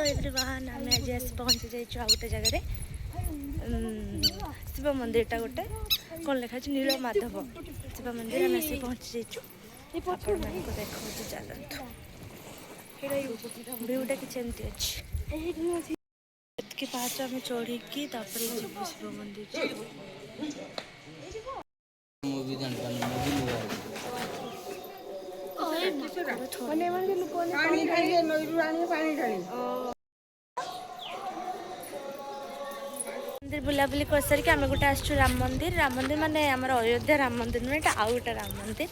Everyone आम आज आस पहुँची जाइए आउ गोटे जगह शिव मंदिर टा गोटे कौन लिखा नील माधव शिव मंदिर आम आस पहुँची जाइए देखो चलतु भ्यूटा किसी एमती अच्छी के पास आम चढ़ी जीव शिव मंदिर मंदिर बुलाबुली कर सारिक आम गोटे आसु राम मंदिर माने आमर अयोध्या राम मंदिर नुहे आउ गोटे राम मंदिर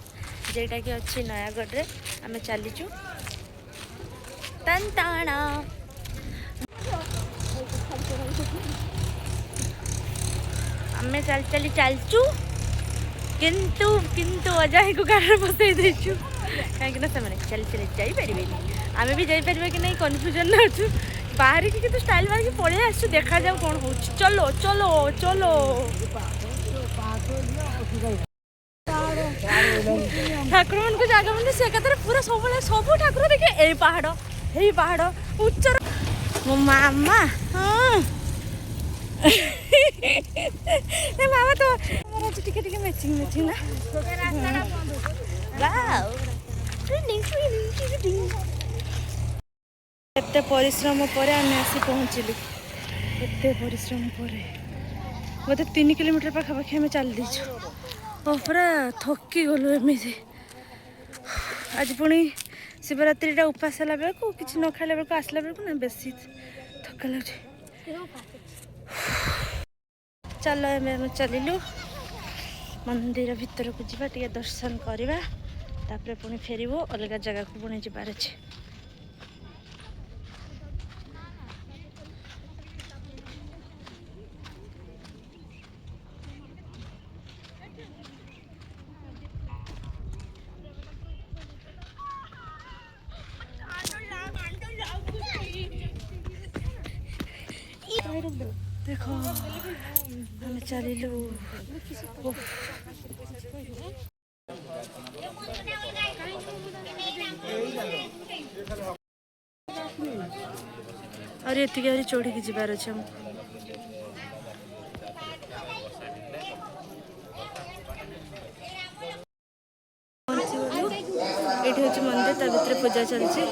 जेटा कि अच्छी नयागढ़ रे आम चलीचु तंताणा आम चल चली चलचु किंतु किंतु अजय को गाड़ी बसई देचु कहीं से चली चली जापर आम भी जापर कि नहीं कन्फ्यूजन अच्छु बाहर की तो स्टाइल मार के पड़े आसु देखा जाऊ कौन हो चलो चलो चलो ठाकुर मान को जगह मतलब से पूरा सब ठाकुर देखे यही पहाड़ उच्चर मो मामा हाँ मामा तो टिके टिके मैचिंग मैचिंग ना एते परिश्रम पर आम आसी पहुँचलु एते परिश्रम पर बोधे 3 किलोमीटर पाखापाखि आम चल दीचु और पूरा थकी गलु एमती आज पुणी शिवरात्रिटा उपास है बेलू किसी न खाला बेलू आसला बेलू ना बेसी थका लगे चलो एम चलू मंदिर भितर को जावा टे दर्शन करवा तापर पुणी फेरबू अलग जगह को पुणी जबार अच्छे देखो हमें चलू और ये चढ़ी की जबार अच्छे ये हूँ मंदिर ता भीतर पूजा चलती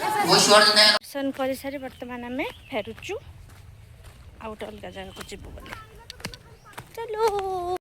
दर्शन कर सारी बर्तमान आम फेरुचु आउट अलग जगह को जीव बोले चलो।